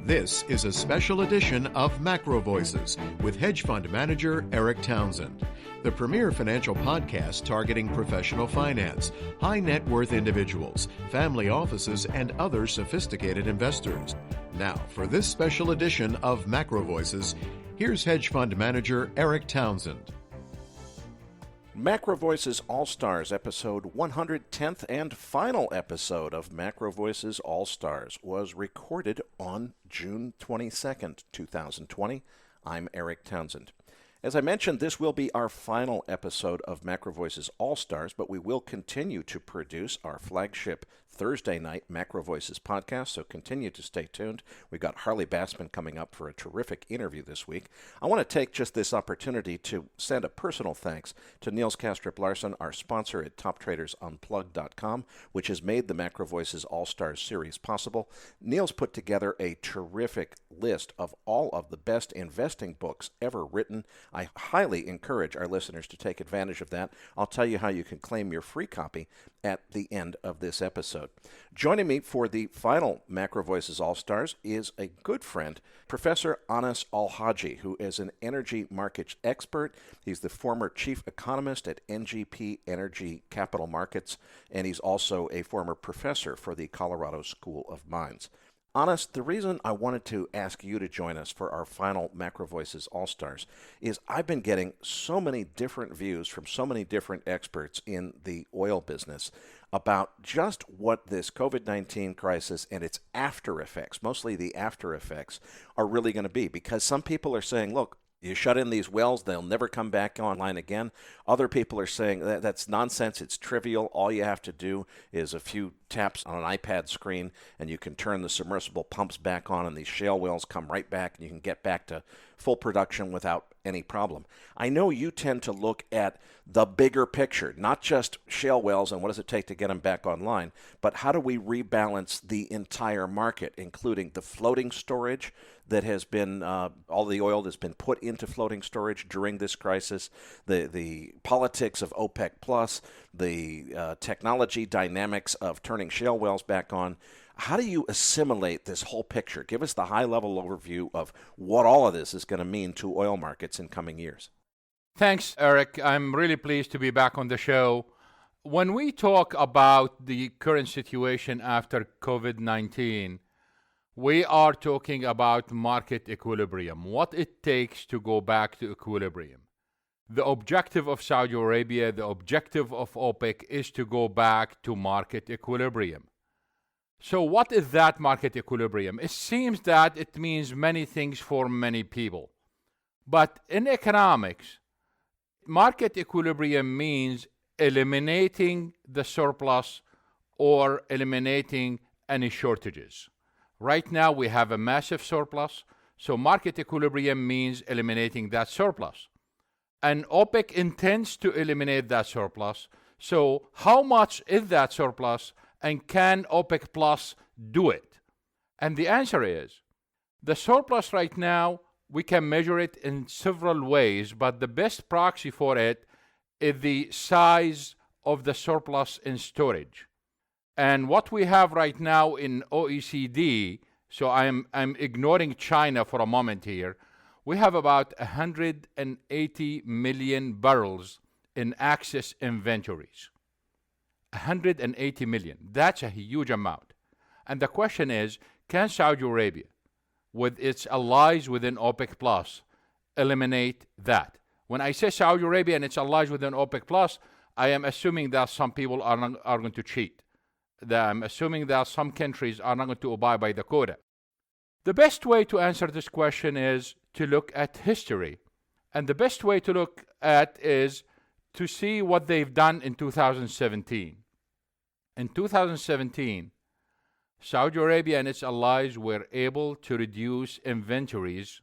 This is a special edition of Macro Voices with hedge fund manager Eric Townsend, the premier financial podcast targeting professional finance, high net worth individuals, family offices, and other sophisticated investors. Now, for this special edition of Macro Voices, here's hedge fund manager Eric Townsend. Macro Voices All-Stars, episode 110th and final episode of Macro Voices All-Stars was recorded on June 22nd, 2020. I'm Eric Townsend. As I mentioned, this will be our final episode of Macro Voices All-Stars, but we will continue to produce our flagship Thursday night Macro Voices podcast, so continue to stay tuned. We've got Harley Bassman coming up for a terrific interview this week. I want to take just this opportunity to send a personal thanks to Niels Kastrup Larsen, our sponsor at TopTradersUnplugged.com, which has made the Macro Voices All-Stars series possible. Niels put together a terrific list of all of the best investing books ever written. I highly encourage our listeners to take advantage of that. I'll tell you how you can claim your free copy at the end of this episode. Joining me for the final Macro Voices All-Stars is a good friend, Professor Anas Alhajji, who is an energy markets expert. He's the former chief economist at NGP Energy Capital Markets, and he's also a former professor for the Colorado School of Mines. Anas, the reason I wanted to ask you to join us for our final Macro Voices All-Stars is I've been getting so many different views from so many different experts in the oil business about just what this COVID-19 crisis and its after effects, mostly the after effects, are really going to be. Because some people are saying, look, you shut in these wells, they'll never come back online again. Other people are saying that's nonsense, it's trivial. All you have to do is a few taps on an iPad screen and you can turn the submersible pumps back on and these shale wells come right back and you can get back to full production without any problem. I know you tend to look at the bigger picture, not just shale wells and what does it take to get them back online, but how do we rebalance the entire market, including the floating storage that has been, all the oil that's been put into floating storage during this crisis, the politics of OPEC Plus, the technology dynamics of turning shale wells back on. How do you assimilate this whole picture? Give us the high-level overview of what all of this is going to mean to oil markets in coming years. Thanks, Eric. I'm really pleased to be back on the show. When we talk about the current situation after COVID-19, we are talking about market equilibrium, what it takes to go back to equilibrium. The objective of Saudi Arabia, the objective of OPEC is to go back to market equilibrium. So what is that market equilibrium? It seems that it means many things for many people. But in economics, market equilibrium means eliminating the surplus or eliminating any shortages. Right now we have a massive surplus, so market equilibrium means eliminating that surplus. And OPEC intends to eliminate that surplus. So how much is that surplus, and can OPEC Plus do it? And the answer is, the surplus right now, we can measure it in several ways, but the best proxy for it is the size of the surplus in storage. And what we have right now in OECD, so I'm ignoring China for a moment here, we have about 180 million barrels in excess inventories. 180 million. That's a huge amount. And the question is, can Saudi Arabia, with its allies within OPEC Plus, eliminate that? When I say Saudi Arabia and its allies within OPEC Plus, I am assuming that some people are going to cheat. I'm assuming that some countries are not going to abide by the quota. The best way to answer this question is to look at history. And the best way to look at is to see what they've done in 2017. In 2017, Saudi Arabia and its allies were able to reduce inventories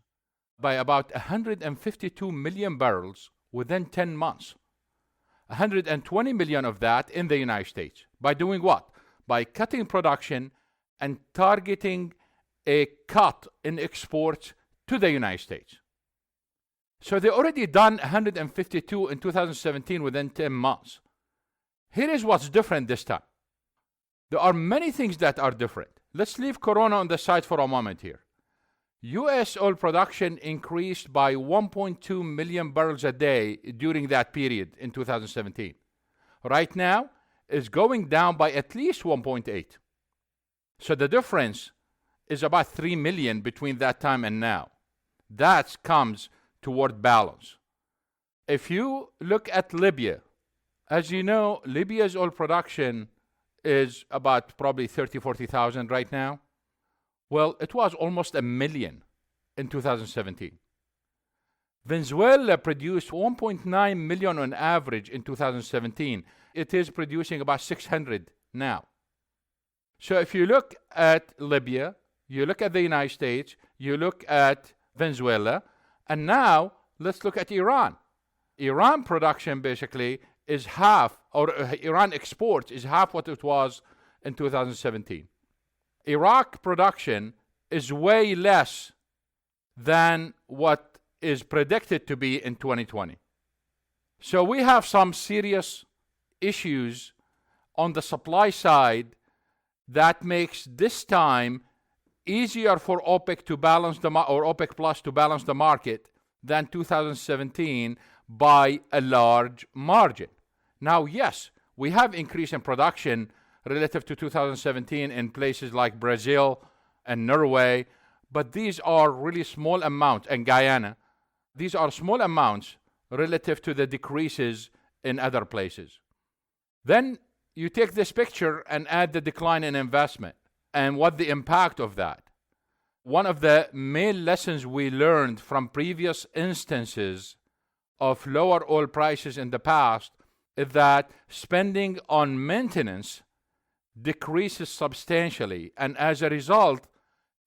by about 152 million barrels within 10 months. 120 million of that in the United States. By doing what? By cutting production and targeting a cut in exports to the United States. So they already done 152 in 2017 within 10 months. Here is what's different this time. There are many things that are different. Let's leave Corona on the side for a moment here. U.S. oil production increased by 1.2 million barrels a day during that period in 2017. Right now, it's going down by at least 1.8. So the difference is about 3 million between that time and now. That comes toward balance. If you look at Libya, as you know, Libya's oil production is about probably 40,000 right now. Well, it was almost 1 million in 2017. Venezuela produced 1.9 million on average in 2017. It is producing about 600 now. So if you look at Libya, you look at the United States, you look at Venezuela, and now let's look at Iran. Iran production basically is half, or Iran exports is half what it was in 2017. Iraq production is way less than what is predicted to be in 2020. So we have some serious issues on the supply side that makes this time easier for OPEC to balance or OPEC Plus to balance the market than 2017 by a large margin. Now, yes, we have increase in production relative to 2017 in places like Brazil and Norway, but these are really small amounts, and Guyana. These are small amounts relative to the decreases in other places. Then you take this picture and add the decline in investment and what the impact of that. One of the main lessons we learned from previous instances of lower oil prices in the past is that spending on maintenance decreases substantially. And as a result,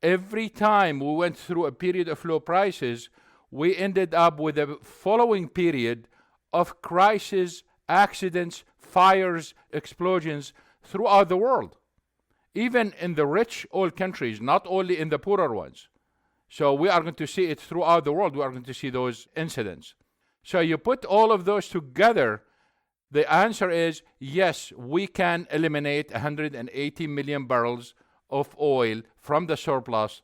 every time we went through a period of low prices, we ended up with a following period of crisis, accidents, fires, explosions throughout the world. Even in the rich oil countries, not only in the poorer ones. So we are going to see it throughout the world. We are going to see those incidents. So you put all of those together, the answer is yes, we can eliminate 180 million barrels of oil from the surplus,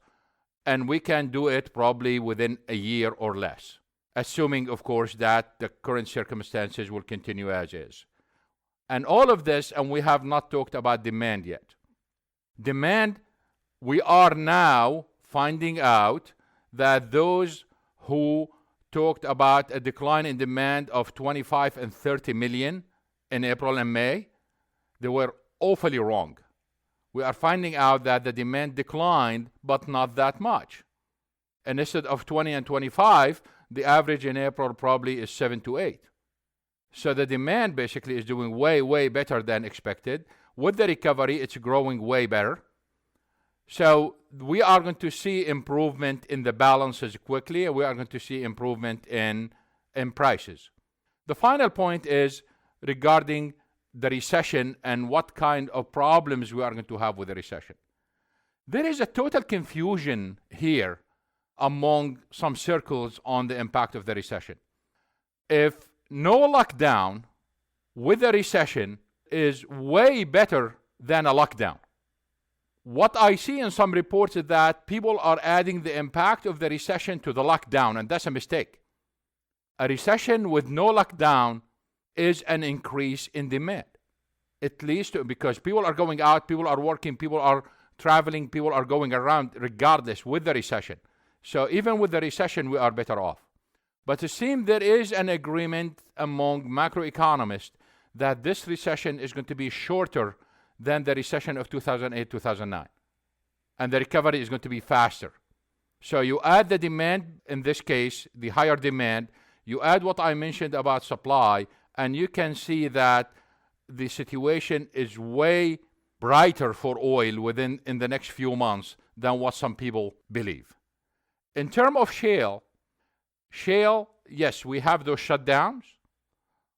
and we can do it probably within a year or less, assuming, of course, that the current circumstances will continue as is. And all of this, and we have not talked about demand yet. Demand, we are now finding out that those who talked about a decline in demand of 25 and 30 million in April and May, they were awfully wrong. We are finding out that the demand declined, but not that much. And instead of 20 and 25, the average in April probably is 7 to 8. So the demand basically is doing way, way better than expected. With the recovery, it's growing way better. So we are going to see improvement in the balances quickly, and we are going to see improvement in prices. The final point is regarding the recession and what kind of problems we are going to have with the recession. There is a total confusion here among some circles on the impact of the recession. If no lockdown with a recession is way better than a lockdown. What I see in some reports is that people are adding the impact of the recession to the lockdown, and that's a mistake. A recession with no lockdown is an increase in demand. At least because people are going out, people are working, people are traveling, people are going around regardless with the recession. So even with the recession, we are better off. But it seems there is an agreement among macroeconomists that this recession is going to be shorter than the recession of 2008-2009. And the recovery is going to be faster. So you add the demand, in this case, the higher demand, you add what I mentioned about supply, and you can see that the situation is way brighter for oil in the next few months than what some people believe. In terms of shale, yes, we have those shutdowns.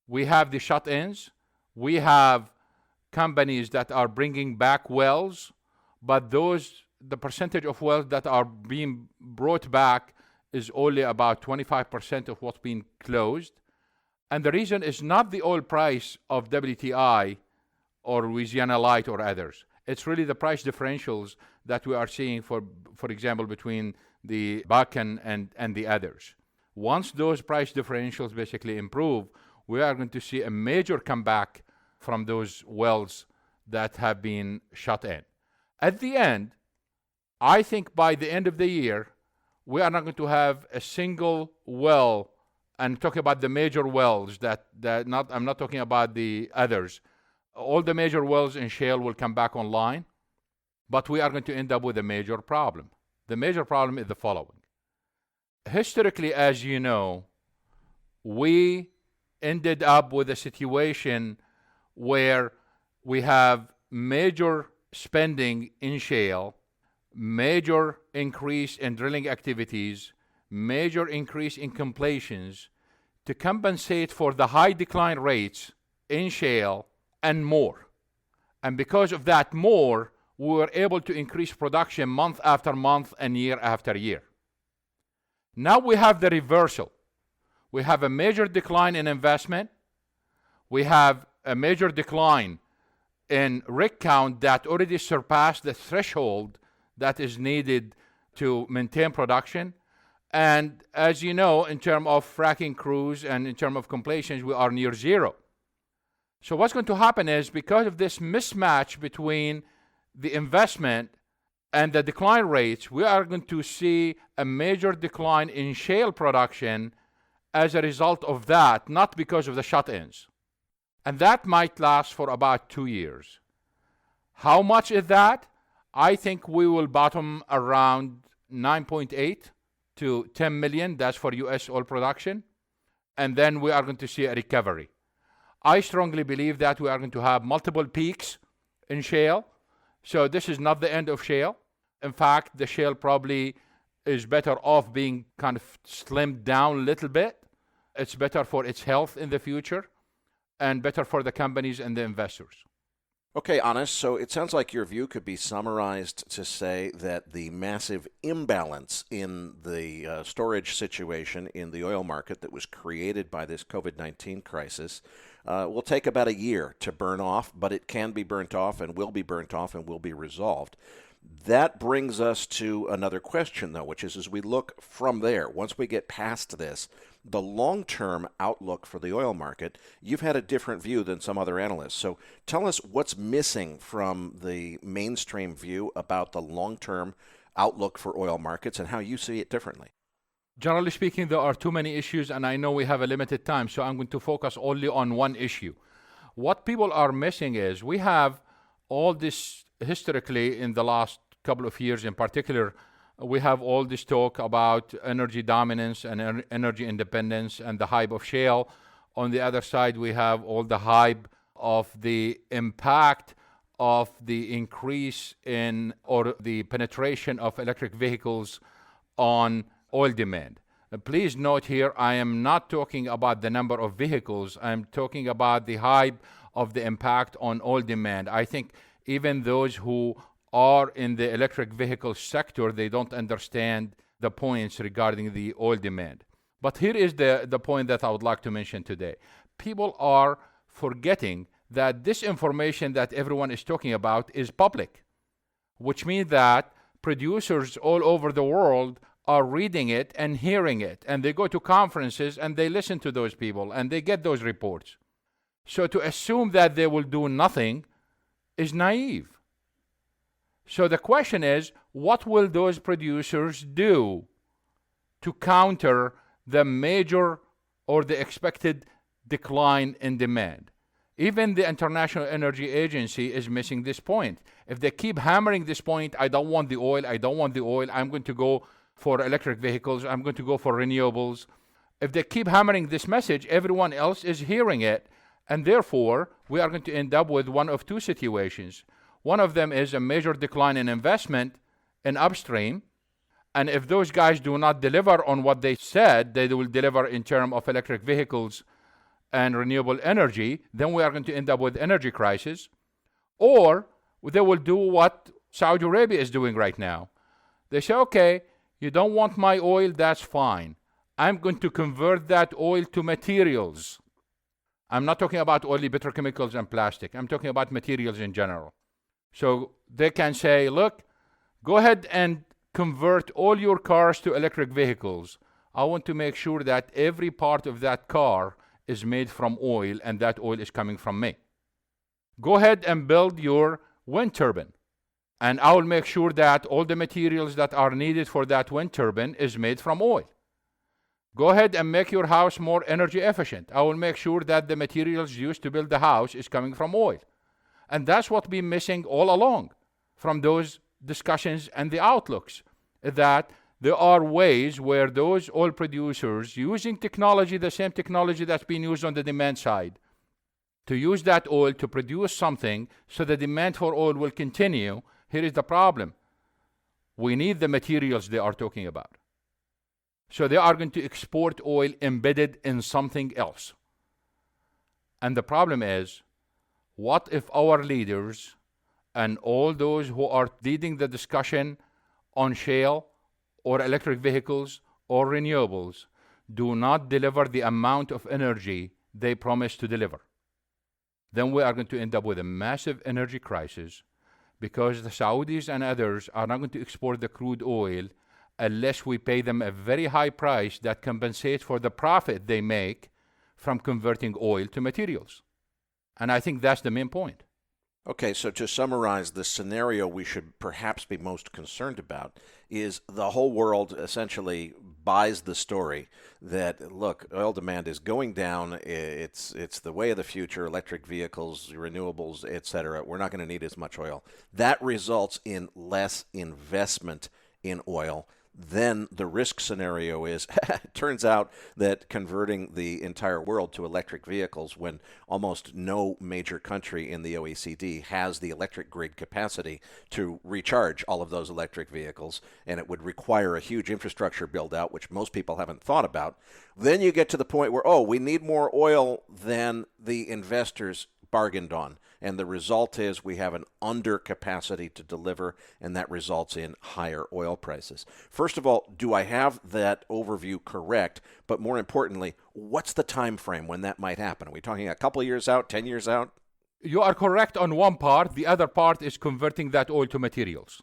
We have the shut-ins. We have companies that are bringing back wells, but the percentage of wells that are being brought back is only about 25% of what's being closed. And the reason is not the oil price of WTI or Louisiana Light or others. It's really the price differentials that we are seeing, for example, between the Bakken and the others. Once those price differentials basically improve, we are going to see a major comeback from those wells that have been shut in. At the end, I think by the end of the year, we are not going to have a single well. I'm talking about the major wells I'm not talking about the others. All the major wells in shale will come back online, but we are going to end up with a major problem. The major problem is the following. Historically, as you know, we ended up with a situation where we have major spending in shale, major increase in drilling activities, major increase in completions to compensate for the high decline rates in shale and more. And because of that more, we were able to increase production month after month and year after year. Now we have the reversal. We have a major decline in investment. We have a major decline in rig count that already surpassed the threshold that is needed to maintain production. And as you know, in terms of fracking crews and in terms of completions, we are near zero. So what's going to happen is, because of this mismatch between the investment and the decline rates, we are going to see a major decline in shale production as a result of that, not because of the shut-ins. And that might last for about 2 years. How much is that? I think we will bottom around 9.8 to 10 million. That's for U.S. oil production. And then we are going to see a recovery. I strongly believe that we are going to have multiple peaks in shale. So this is not the end of shale. In fact, the shale probably is better off being kind of slimmed down a little bit. It's better for its health in the future and better for the companies and the investors. Okay, Anas, so it sounds like your view could be summarized to say that the massive imbalance in the storage situation in the oil market that was created by this COVID-19 crisis will take about a year to burn off, but it can be burnt off and will be burnt off and will be resolved. That brings us to another question, though, which is, as we look from there, once we get past this, the long-term outlook for the oil market, you've had a different view than some other analysts. So tell us what's missing from the mainstream view about the long-term outlook for oil markets and how you see it differently. Generally speaking, there are too many issues, and I know we have a limited time, so I'm going to focus only on one issue. What people are missing is we have all this historically in the last couple of years in particular. We have all this talk about energy dominance and energy independence and the hype of shale. On the other side, we have all the hype of the impact of the increase in or the penetration of electric vehicles on oil demand. Please note here, I am not talking about the number of vehicles. I'm talking about the hype of the impact on oil demand. I think even those who are in the electric vehicle sector, they don't understand the points regarding the oil demand. But here is the point that I would like to mention today. People are forgetting that this information that everyone is talking about is public, which means that producers all over the world are reading it and hearing it, and they go to conferences and they listen to those people and they get those reports. So to assume that they will do nothing is naive. So the question is, what will those producers do to counter the major or the expected decline in demand? Even the International Energy Agency is missing this point. If they keep hammering this point, I don't want the oil, I'm going to go for electric vehicles, I'm going to go for renewables. If they keep hammering this message, everyone else is hearing it, and therefore we are going to end up with one of two situations. One of them is a major decline in investment in upstream, and if those guys do not deliver on what they said they will deliver in terms of electric vehicles and renewable energy, then we are going to end up with energy crisis. Or they will do what Saudi Arabia is doing right now. They say, okay, you don't want my oil, that's fine. I'm going to convert that oil to materials. I'm not talking about only petrochemicals and plastic. I'm talking about materials in general. So they can say, look, go ahead and convert all your cars to electric vehicles, I want to make sure that every part of that car is made from oil and that oil is coming from me. Go ahead and build your wind turbine, and I will make sure that all the materials that are needed for that wind turbine is made from oil. Go ahead and make your house more energy efficient. I will make sure that the materials used to build the house is coming from oil. And that's what we've been missing all along from those discussions and the outlooks, that there are ways where those oil producers using technology, the same technology that's being used on the demand side, to use that oil to produce something so the demand for oil will continue. Here is the problem. We need the materials they are talking about. So they are going to export oil embedded in something else. And the problem is, what if our leaders and all those who are leading the discussion on shale or electric vehicles or renewables do not deliver the amount of energy they promise to deliver? Then we are going to end up with a massive energy crisis, because the Saudis and others are not going to export the crude oil unless we pay them a very high price that compensates for the profit they make from converting oil to materials. And I think that's the main point. Okay, so to summarize, the scenario we should perhaps be most concerned about is the whole world essentially buys the story that, look, oil demand is going down, it's the way of the future, electric vehicles, renewables, etc. We're not going to need as much oil. That results in less investment in oil. Then the risk scenario is, it turns out that converting the entire world to electric vehicles, when almost no major country in the OECD has the electric grid capacity to recharge all of those electric vehicles, and it would require a huge infrastructure build out, which most people haven't thought about. Then you get to the point where, we need more oil than the investors bargained on. And the result is we have an undercapacity to deliver, and that results in higher oil prices. First of all, do I have that overview correct? But more importantly, what's the time frame when that might happen? Are we talking a couple of years out, 10 years out? You are correct on one part. The other part is converting that oil to materials.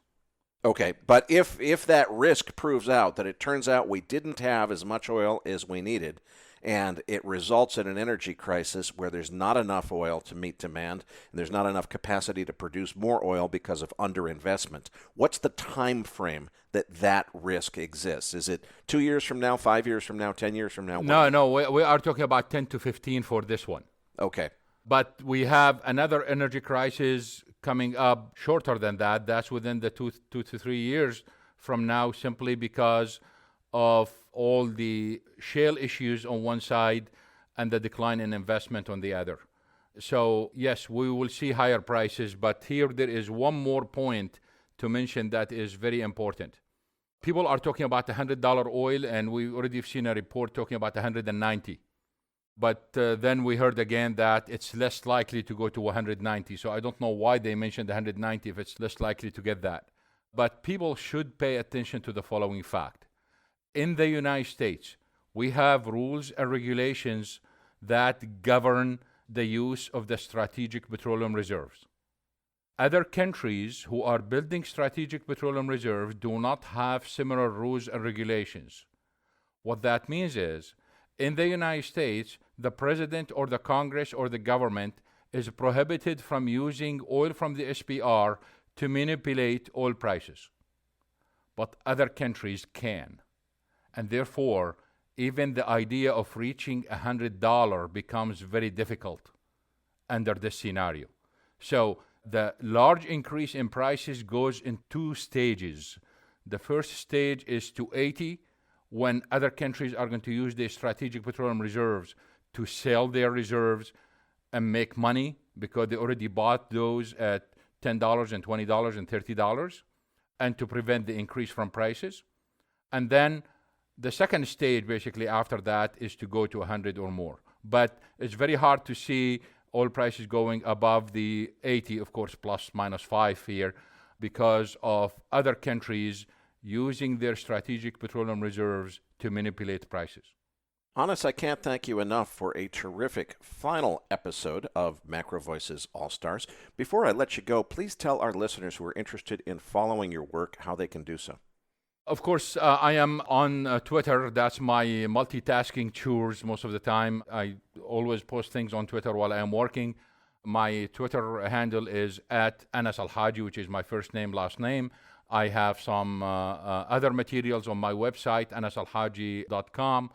Okay, but if that risk proves out, that it turns out we didn't have as much oil as we needed, and it results in an energy crisis where there's not enough oil to meet demand, and there's not enough capacity to produce more oil because of underinvestment, what's the time frame that risk exists? Is it 2 years from now, 5 years from now, 10 years from now? No, we are talking about 10 to 15 for this one. Okay. But we have another energy crisis coming up shorter than that. That's within the 2 to 3 years from now, simply because of all the shale issues on one side and the decline in investment on the other. So yes, we will see higher prices, but here there is one more point to mention that is very important. People are talking about $100 oil, and we already have seen a report talking about 190. But then we heard again that it's less likely to go to 190. So I don't know why they mentioned 190 if it's less likely to get that. But people should pay attention to the following fact. In the United States, we have rules and regulations that govern the use of the strategic petroleum reserves. Other countries who are building strategic petroleum reserves do not have similar rules and regulations. What that means is, in the United States, the president or the Congress or the government is prohibited from using oil from the SPR to manipulate oil prices. But other countries can. And therefore, even the idea of reaching $100 becomes very difficult under this scenario. So the large increase in prices goes in 2 stages. The first stage is to 80, when other countries are going to use their strategic petroleum reserves to sell their reserves and make money, because they already bought those at $10 and $20 and $30, and to prevent the increase from prices. And then the second stage, basically, after that, is to go to 100 or more. But it's very hard to see oil prices going above the 80, of course, plus minus 5 here, because of other countries using their strategic petroleum reserves to manipulate prices. Anas, I can't thank you enough for a terrific final episode of Macro Voices All-Stars. Before I let you go, please tell our listeners who are interested in following your work how they can do so. Of course, I am on Twitter. That's my multitasking chores most of the time. I always post things on Twitter while I am working. My Twitter handle is at Anas Alhajji, which is my first name, last name. I have some other materials on my website, anasalhajji.com.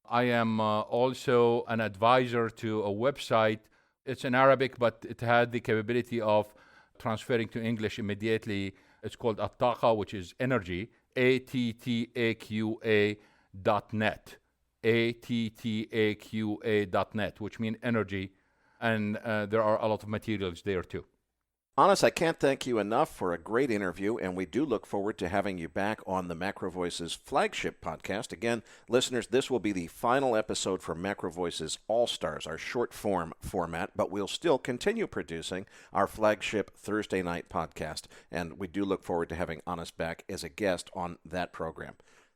I am also an advisor to a website. It's in Arabic, but it had the capability of transferring to English immediately. It's called Attaqa, which is energy, ATTAQA.net, ATTAQA.net, which means energy. And there are a lot of materials there too. Anas, I can't thank you enough for a great interview, and we do look forward to having you back on the Macro Voices flagship podcast. Again, listeners, this will be the final episode for Macro Voices All-Stars, our short-form format, but we'll still continue producing our flagship Thursday night podcast, and we do look forward to having Anas back as a guest on that program.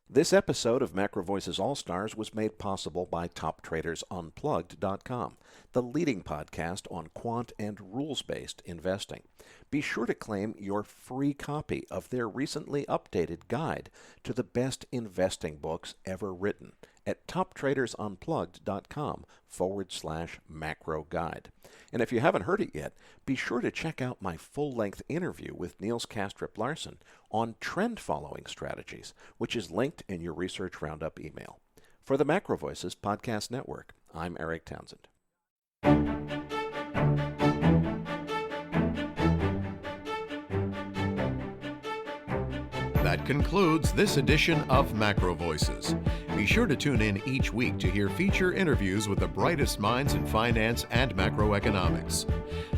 This episode of Macro Voices All-Stars was made possible by TopTradersUnplugged.com, the leading podcast on quant and rules-based investing. Be sure to claim your free copy of their recently updated guide to the best investing books ever written at TopTradersUnplugged.com/macro guide. And if you haven't heard it yet, be sure to check out my full-length interview with Niels Kastrup-Larsen on trend following strategies, which is linked in your Research Roundup email. For the Macro Voices Podcast Network, I'm Eric Townsend. That concludes this edition of Macro Voices. Be sure to tune in each week to hear feature interviews with the brightest minds in finance and macroeconomics.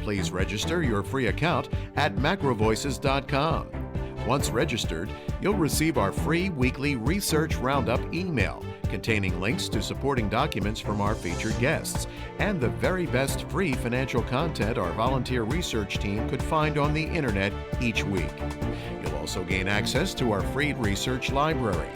Please register your free account at macrovoices.com. Once registered, you'll receive our free weekly Research Roundup email containing links to supporting documents from our featured guests and the very best free financial content our volunteer research team could find on the internet each week. You'll also gain access to our free research library.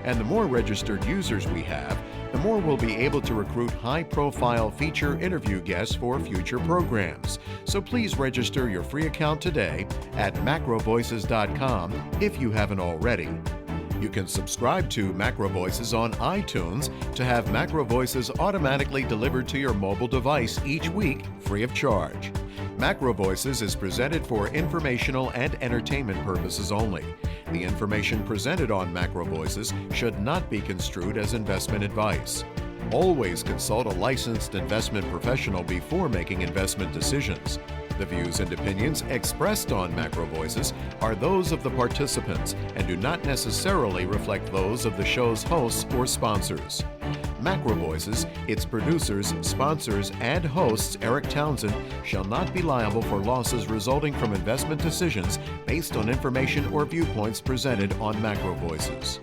And the more registered users we have, the more we'll be able to recruit high-profile feature interview guests for future programs. So please register your free account today at macrovoices.com if you haven't already. You can subscribe to Macro Voices on iTunes to have Macro Voices automatically delivered to your mobile device each week free of charge. Macro Voices is presented for informational and entertainment purposes only. The information presented on Macro Voices should not be construed as investment advice. Always consult a licensed investment professional before making investment decisions. The views and opinions expressed on Macro Voices are those of the participants and do not necessarily reflect those of the show's hosts or sponsors. Macro Voices, its producers, sponsors, and hosts, Eric Townsend, shall not be liable for losses resulting from investment decisions based on information or viewpoints presented on Macro Voices.